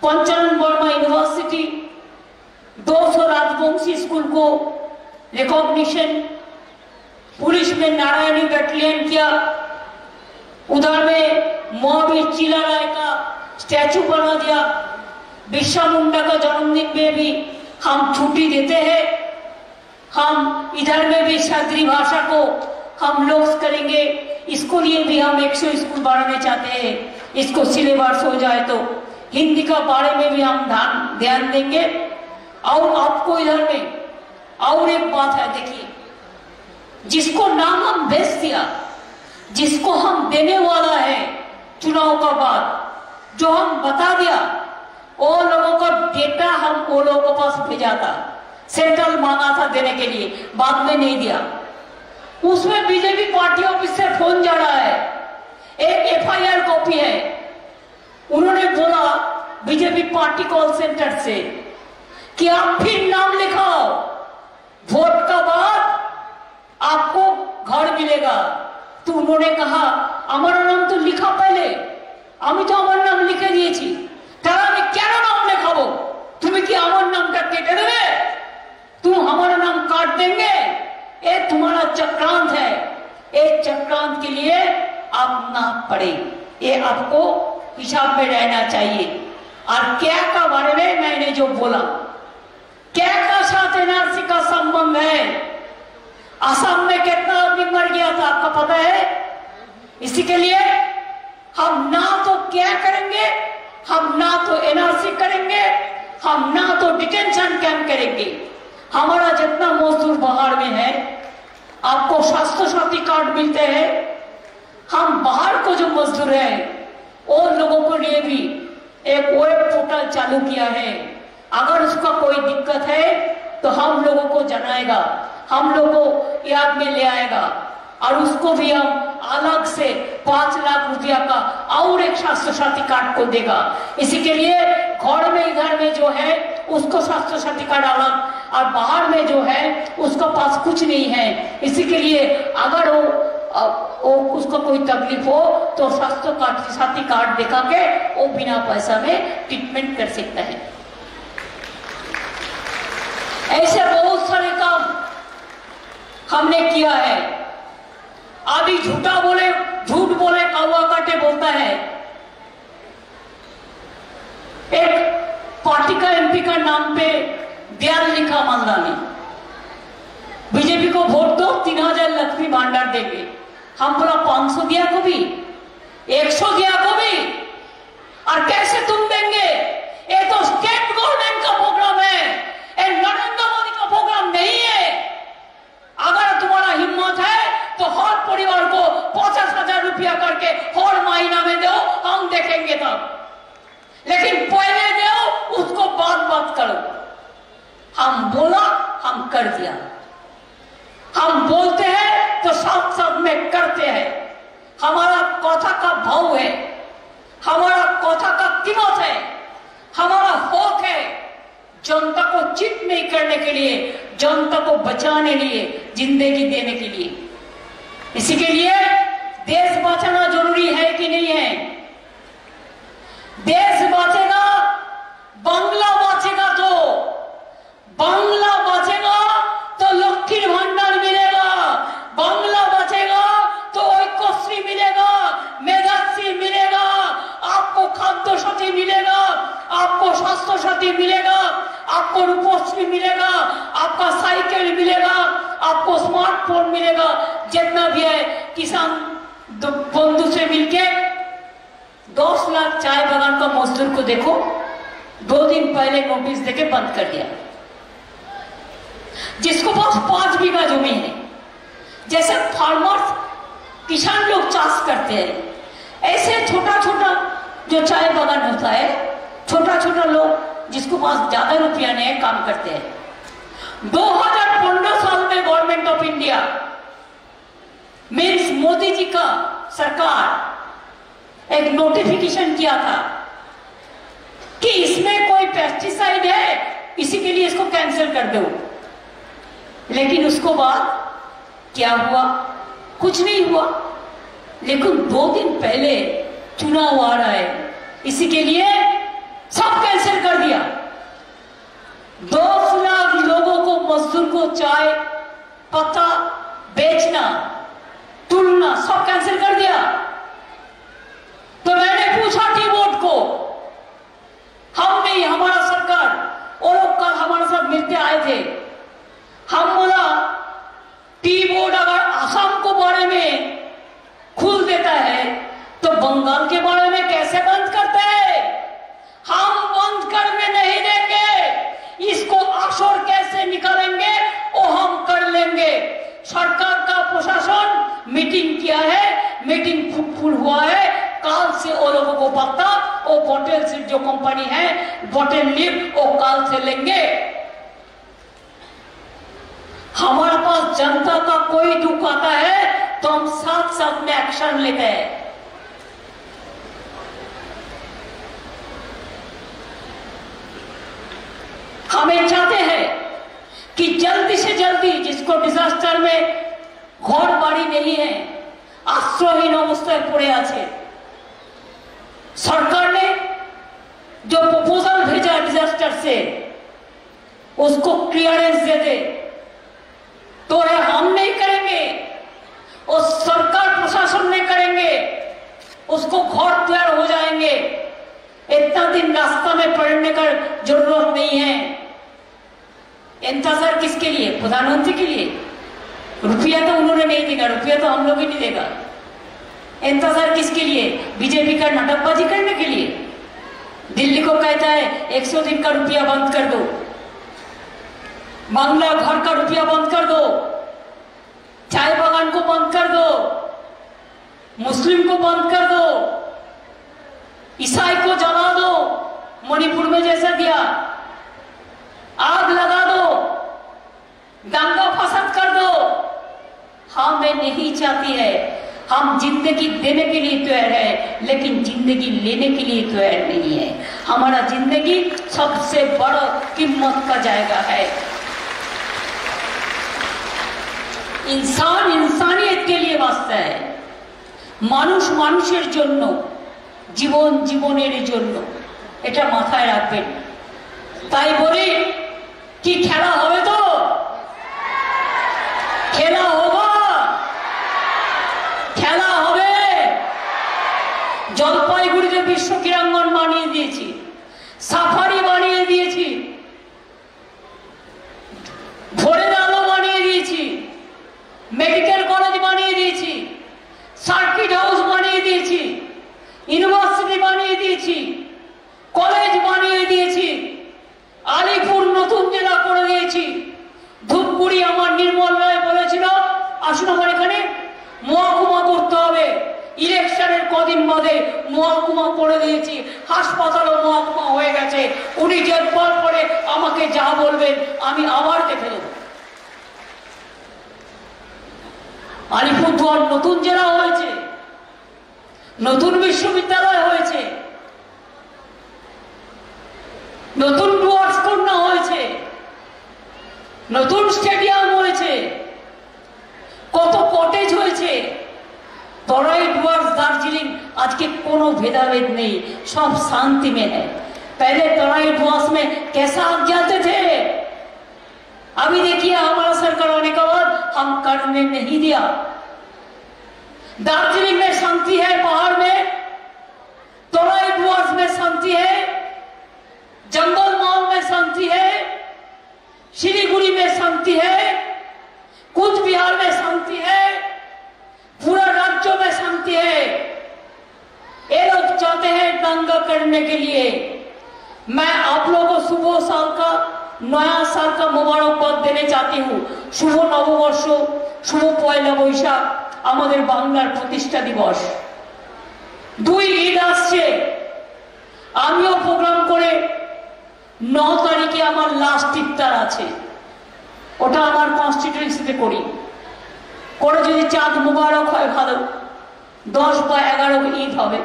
पंचानन वर्मा यूनिवर्सिटी, 200 राजवंशी स्कूल को रिकॉग्निशन, पुलिस में नारायणी बटालियन किया, उधर में महावीर चिला राय का स्टैचू बना दिया। बिरसा मुंडा का जन्मदिन में भी हम छुट्टी देते हैं। हम इधर में भी क्षेत्रीय भाषा को हम लोग करेंगे। इसको लिए भी हम 100 स्कूल बढ़ाने चाहते हैं। इसको सिलेबस हो जाए तो हिंदी का बारे में भी हम ध्यान देंगे। और आपको इधर में और एक बात है, देखिए, जिसको नाम हम भेज दिया, जिसको हम देने वाला है चुनाव का बाद, जो हम बता दिया, वो लोगों का डेटा हम वो लोगों के पास भेजा था। सेंट्रल मांगा था देने के लिए, बाद में नहीं दिया। उसमें बीजेपी पार्टी ऑफिस से फोन जा रहा है, एक एफआईआर कॉपी है। उन्होंने बोला बीजेपी पार्टी कॉल सेंटर से कि आप फिर नाम लिखाओ, वोट का बाद आपको घर मिलेगा। तो उन्होंने कहा हमारा नाम तो लिखा पहले, আমি তো আমার নাম লিখে দিয়েছি, তারা আমি কেন নাম লেখাবো? তুমি কি আমার নামটা কেটে দেবে? तुम हमारा नाम काट देंगे? ये तुम्हारा चक्रांत है। ये चक्रांत के लिए आप ना पड़े, ये आपको हिसाब में रहना चाहिए। और क्या का बारे में मैंने जो बोला, क्या का साथ एनआरसी का संबंध है। असम में कितना आदमी मर गया था आपका पता है। इसी के लिए हम ना तो क्या करेंगे, हम ना तो एनआरसी करेंगे, हम ना तो डिटेंशन कैंप करेंगे। हमारा जितना मजदूर बाहर में है, आपको स्वास्थ्य साथी कार्ड मिलते हैं। हम बाहर को जो मजदूर है उन लोगों के लिए भी एक वेब पोर्टल चालू किया है। अगर उसका कोई दिक्कत है तो हम लोगों को जनाएगा, हम लोगों को याद में ले आएगा और उसको भी हम अलग से 5 लाख रुपया का और एक स्वास्थ्य साथी कार्ड को देगा। इसी के लिए घर में इधर में जो है उसको स्वास्थ्य साथी कार्ड अलग और बाहर में जो है उसका पास कुछ नहीं है। इसी के लिए अगर वो उसको कोई तकलीफ हो तो स्वास्थ्य साथी कार्ड दिखा के वो बिना पैसा में ट्रीटमेंट कर सकता है। ऐसे बहुत सारे काम हमने किया है। आदि झूठ बोले कौवा काटे बोलता है। एक पार्टी का एमपी का नाम पे बयान लिखा मामला में, बीजेपी को वोट दो 3000 लक्ष्मी भंडार देंगे। हम बोला 500 दिया को भी, 100 दिया को भी, और कैसे तुम देंगे? ये तो स्टेट गवर्नमेंट का प्रोग्राम है, ये नरेंद्र मोदी का प्रोग्राम नहीं है। अगर तुम्हारा हिम्मत है तो हर परिवार को 50,000 रुपया करके हर महीना में दो, हम देखेंगे तब। लेकिन पहले दो, उसको बात करो। हम बोला, हम कर दिया। हम बोलते हैं तो साथ साथ में करते हैं। हमारा कथा का भाव है, हमारा कथा का कीमत है, हमारा हक है जनता को चिट नहीं करने के लिए, जनता को बचाने के लिए, जिंदगी देने के लिए। इसी के लिए देश बचाना जरूरी है कि नहीं है? देश बचेगा, बांग्ला बचेगा, बांग्ला बचेगा तो लक्ष्मी भंडार मिलेगा, बांग्ला बचेगा तो ऐक्यश्री मिलेगा, मेधाश्री मिलेगा, आपको खाद्य साथी मिलेगा, आपको स्वास्थ्य साथी मिलेगा, आपको रूपश्री मिलेगा, आपका साइकिल मिलेगा, आपको स्मार्टफोन मिलेगा। जितना भी है किसान बंधु से मिलके 10 लाख चाय बागान का मजदूर को देखो 2 दिन पहले नोटिस देके बंद कर दिया। जिसको पास 5 बीघा जमीन है, जैसे फार्मर्स किसान लोग चाष करते हैं, ऐसे छोटा छोटा जो चाय बागान होता है, छोटा छोटा लोग जिसको पास ज्यादा रुपया नहीं है काम करते हैं। 2015 साल में government of India means Modi ji का सरकार एक नोटिफिकेशन किया था कि इसमें कोई पेस्टिसाइड है, इसी के लिए इसको कैंसिल कर दो। लेकिन उसको बाद क्या हुआ? कुछ नहीं हुआ। लेकिन 2 दिन पहले चुनाव आ रहा है, इसी के लिए सब कैंसिल कर दिया। 10 लाख लोगों को, मजदूर को चाय पत्ता बेचना, तुलना सब कैंसिल कर दिया। तो मैंने पूछा टी बोर्ड को, हम नहीं, हमारा सरकार, वो लोग कल हमारे साथ मिलते आए थे। हम बोला टी बोर्ड अगर असम को बारे में खुल देता है तो बंगाल के बारे में कैसे बंद करते हैं? हम बंद करने नहीं देंगे। इसको अक्षर कैसे निकालेंगे वो हम कर लेंगे। सरकार का प्रशासन मीटिंग किया है, मीटिंग फ्रूटफुल हुआ है। कल से वो लोगों को पता, वो बोटेल से जो कंपनी है बोटेल लिप, वो कल से लेंगे। हमारे पास जनता का कोई दुख आता है तो हम साथ साथ में एक्शन लेते हैं। हमें चाहते हैं कि जल्दी से जल्दी जिसको डिजास्टर में घर बाड़ी नहीं है, आश्रयहीन अवस्थाয় पड़े আছে, सरकार ने जो प्रपोजल भेजा डिजास्टर से उसको क्लियरेंस दे दे। तो है हम नहीं करेंगे, और सरकार प्रशासन नहीं करेंगे, उसको घर तैयार हो जाएंगे। इतना दिन रास्ता में पड़ने का जरूरत नहीं है। इंतजार किसके लिए? प्रधानमंत्री के लिए। रुपया तो उन्होंने नहीं देगा, रुपया तो हम लोग ही नहीं देगा। इंतजार किसके लिए? बीजेपी का नाटकबाजी करने के लिए। दिल्ली को कहता है 100 दिन का रुपया बंद कर दो, बांग्ला घर का रुपया बंद कर दो, चाय बागान को बंद कर दो, मुस्लिम को बंद कर दो, ईसाई को जला दो, मणिपुर में जैसा दिया, आग लगा दो, दंगा फसाद कर दो। हमें नहीं चाहती है। हम जिंदगी देने के लिए तैयार है, लेकिन जिंदगी लेने के लिए तैयार नहीं है। हमारा जिंदगी सबसे बड़ा कीमत का जायगा है। इंसान इंसानियत के लिए বাঁচতে है, মানুষ মানুষের জন্য, জীবন জীবনের জন্য। এটা মাথায় রাখবেন। তাই বলি কি খেলা হবে তো? খেলা होगा, খেলা হবে। জলপাইগুড়িতে বিশ্ব ক্রীড়াঙ্গন বানিয়ে দিয়েছি, সাফারি বানিয়ে দিয়েছি, ভোরের আলো বানিয়ে দিয়েছি, মেডিকেল কলেজ বানিয়ে দিয়েছি, সার্কিট হাউস বানিয়ে দিয়েছি, ইউনিভার্সিটি বানিয়ে দিয়েছি, কলেজ বানিয়ে দিয়েছি, আলিপুর নতুন জেলা করে দিয়েছি। ধূপগুড়ি আমার নির্মল রায় বলেছিল আসুন আমার এখানে মহকুমা করতে হবে। ইলেকশনের কদিন বাদে মহকুমা করে দিয়েছি, হাসপাতালও মহকুমা হয়ে গেছে। উনি জেলবার পরে আমাকে যা বলবেন আমি আবার দেখে দেব। আলিপুরদুয়ার নতুন জেলা হয়েছে, নতুন বিশ্ববিদ্যালয় হয়েছে, নতুন ডুয়ার্স কন্যা হয়েছে, নতুন স্টেডিয়াম হয়েছে, কত কটেজ হয়েছে। तराई डुअर्स दार्जिलिंग आज के कोनो भेदाभेद नहीं, सब शांति में है। पहले तराई डुअर्स में कैसा आप जाते थे, अभी देखिए हमारा सरकार होने के बाद हम करने नहीं दिया। दार्जिलिंग में शांति है, पहाड़ में, तराई डुअर्स में शांति है, जंगल महल में शांति है, सिलीगुड़ी में शांति है, कूच बिहार में शांति है, पूरा राज्यों में शांति है। ये लोग चाहते हैं दंगा करने के लिए। मैं आप लोगों को शुभ साल का, नया साल का मुबारकबाद देने चाहती हूँ। शुभ नववर्ष, शुभ पयला बैशाख, আমাদের বাংলার প্রতিষ্ঠা দিবস। 2 ঈদ আসছে। আমিও প্রোগ্রাম করে 9 তারিখে আমার লাস্ট ইফতার আছে, ওটা আমার কনস্টিটিউয়েন্সিতে করি। করে যদি চাঁদ মুবারক হয় ভালো, 10 বা 11 ঈদ হবে।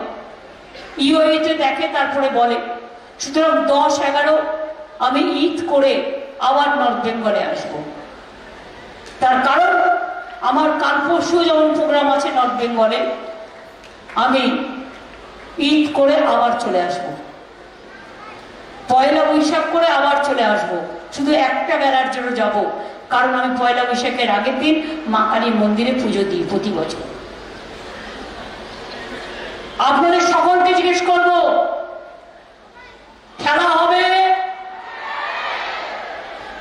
ইউএইতে দেখে তারপরে বলে। সুতরাং 10-11 আমি ঈদ করে আবার নর্থ বেঙ্গলে আসব। তার কারণ আমার কাল পরশু যেমন প্রোগ্রাম আছে নর্থ বেঙ্গলে, আমি ঈদ করে আবার চলে আসব, পয়লা বৈশাখ করে আবার চলে আসব। শুধু একটা বেলার জন্য যাব, কারণ আমি পয়লা বৈশাখের আগের দিন মা কালীর মন্দিরে পুজো দিই প্রতি বছর। আপনাদের সকলকে জিজ্ঞেস করব, খেলা হবে,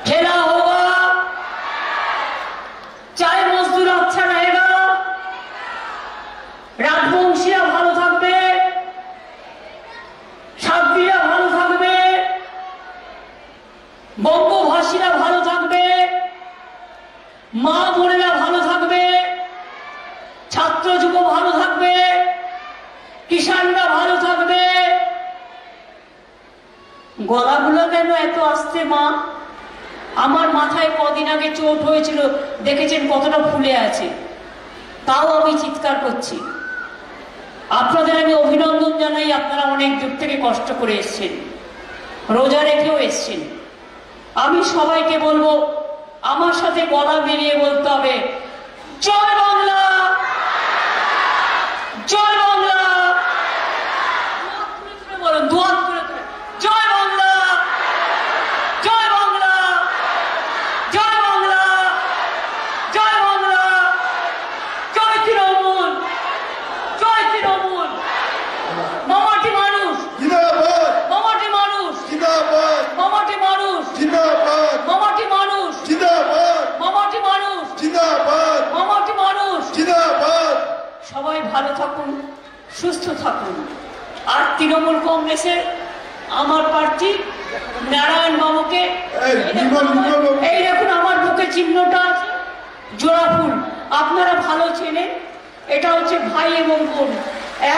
খেলা होगा, চাই মজদুর আচ্ছা रहेगा, রাজবংশীরা ভালো থাকবে, সাধ্বীরা ভালো থাকবে, বঙ্গভাষীরা ভালো থাকবে, মা বোনেরা ভালো থাকবে, ছাত্র যুব ভালো থাকবে, কিষানরা ভালো থাকবে। গলাগুলো কেন এত আস্তে মা? আমার মাথায় কদিন আগে চোট হয়েছিল, দেখেছেন কতটা ফুলে আছে, তাও আমি চিৎকার করছি। আপনাদের আমি অভিনন্দন জানাই, আপনারা অনেক দূর থেকে কষ্ট করে এসেছেন, রোজা রেখেও এসেছেন। আমি সবাইকে বলবো আমার সাথে গলা বেরিয়ে বলতে হবে, জয় বাংলা, জয় বাংলা। বলুন দুয়াত করে, জয় বাংলা, জয় বাংলা, জয় বাংলা, জয় বাংলা, জয় তৃণমূল, জয় তৃণমূল। মামাটি মানুষ, থাকুন, সুস্থ থাকুন। আর তৃণমূল কংগ্রেসের আমার প্রার্থী নারায়ণ বাবুকে এই দেখুন আমার বুকে চিহ্নটা আছে, জোড়া ফুল, আপনারা ভালো চেনেন। এটা হচ্ছে ভাই এবং বোন,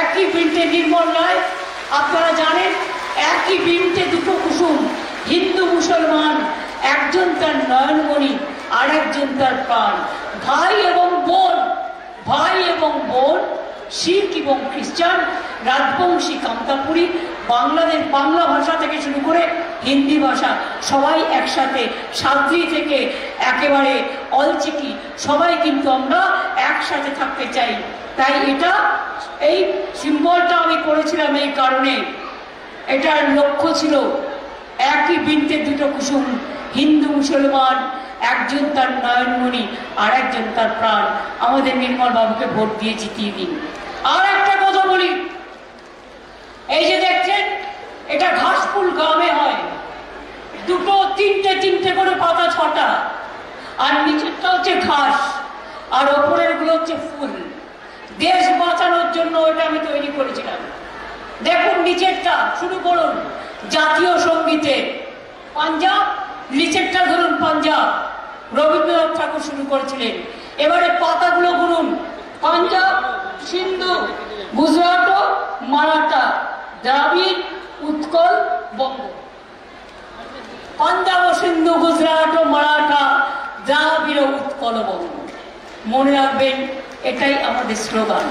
একই বৃন্তে নির্মল রায়, আপনারা জানেন একই বৃন্তে দুটো কুসুম, হিন্দু মুসলমান, একজন তার নয়নমণি আর একজন তার প্রাণ। ভাই এবং বোন, ভাই এবং বোন, শিখ এবং খ্রিস্টান, রাজবংশী কামতাপুরী, বাংলাদেশ বাংলা ভাষা থেকে শুরু করে হিন্দি ভাষা সবাই একসাথে, সাদ্রি থেকে একেবারে অলচিকি সবাই কিন্তু আমরা একসাথে থাকতে চাই। তাই এটা এই সিম্বলটা আমি করেছিলাম এই কারণে, এটার লক্ষ্য ছিল একই বৃন্তে দুটো কুসুম, হিন্দু মুসলমান, একজন তার নয়নমণি আর একজন তার প্রাণ। আমাদের নির্মল বাবুকে ভোট দিয়ে জিতিয়ে দিন। আর একটা কথা বলি, এই যে দেখছেন এটা ঘাসফুল গ্রামে হয়, দুটো তিনটে তিনটে করে পাতা, ছটা, আর নিচেরটা হচ্ছে ঘাস আর ওপরের গুলো হচ্ছে ফুল। দেশ বাঁচানোর জন্য ওটা আমি তৈরি করেছিলাম। দেখুন নিচেরটা শুরু করুন জাতীয় সঙ্গীতে, পাঞ্জাব, নিচেরটা ধরুন পাঞ্জাব, রবীন্দ্রনাথ ঠাকুর শুরু করেছিলেন। এবারে পাতাগুলো গুনুন, পাঞ্জাব, সিন্ধু, গুজরাট, মারাঠা, দ্রাবিড়, উৎকল, বঙ্গ। পাঞ্জাব, সিন্ধু, গুজরাট, মারাঠা, দ্রাবিড়, উৎকল, বঙ্গ। মনে রাখবেন এটাই আমাদের স্লোগান।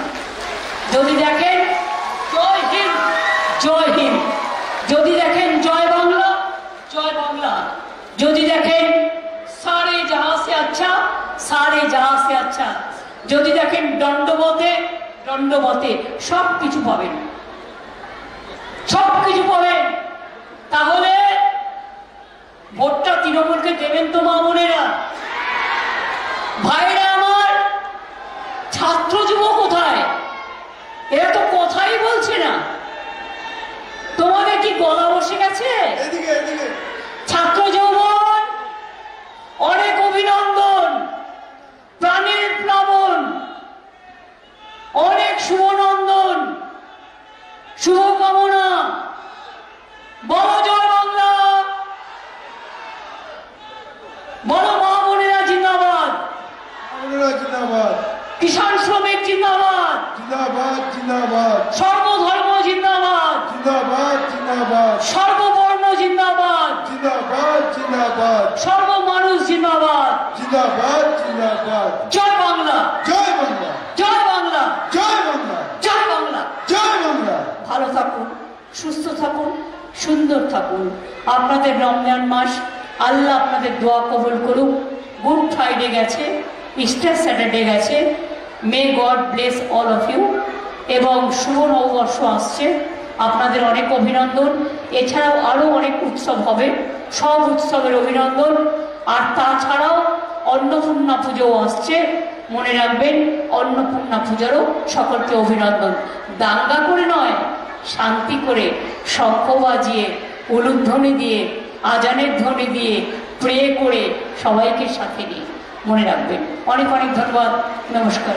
যদি দেখেন জয় হিন্দ, জয় হিন্দ, যদি দেখেন জয় বাংলা, জয় বাংলা, যদি দেখেন সারে জাহাঁ সে আচ্ছা, সারে জাহাঁ সে আচ্ছা, যদি দেখেন দণ্ডবতে, দণ্ডবতে, সব কিছু পাবেন, সব কিছু পাবেন। তাহলে ভোটটা তৃণমূলকে দেবেন তো মা বোনেরা? ভাইরা আমার, ছাত্র যুব কোথায়? এরা তো কথাই বলছে না। তোমাদের কি গলা বসে গেছে? ছাত্র যৌবন, অনেক অভিনন্দন, প্রাণের প্লাবন, অনেক শুভনন্দন, শুভকামনা। বলো জয় বাংলা, বলো মা বোনেরা জিন্দাবাদ, জিন্দাবাদ, কিষাণ শ্রমিক জিন্দাবাদ, জিন্দাবাদ, জিন্দাবাদ, সর্বধর্ম জিন্দাবাদ, জিন্দাবাদ, জিন্দাবাদ, সর্ববর্ণ জিন্দাবাদ, জিন্দাবাদ, জিন্দাবাদ, সর্বমানুষ জিন্দাবাদ, জিন্দাবাদ, জিন্দাবাদ। জয় বাংলা, জয় বাংলা, জয় বাংলা, জয় বাংলা, জয় বাংলা, জয় বাংলা। ভালো থাকুন, সুস্থ থাকুন, সুন্দর থাকুন। আপনাদের রমজান মাস আল্লাহ আপনাদের দোয়া কবুল করুক। গুড ফ্রাইডে গেছে, ইস্টার স্যাটারডে গেছে, may God bless all of you. এবং শুভ নববর্ষ আসছে, আপনাদের অনেক অভিনন্দন। এছাড়াও আরও অনেক উৎসব হবে, সব উৎসবের অভিনন্দন। আর তাছাড়াও অন্নপূর্ণা পুজোও আসছে, মনে রাখবেন অন্নপূর্ণা পুজোরও সকলকে অভিনন্দন। দাঙ্গা করে নয়, শান্তি করে, শঙ্খ বাজিয়ে, উলুধ্বনি দিয়ে, আজানের ধ্বনি দিয়ে, প্রে করে, সবাইকে সাথে নিয়ে, মনে রাখবেন। অনেক অনেক ধন্যবাদ, নমস্কার।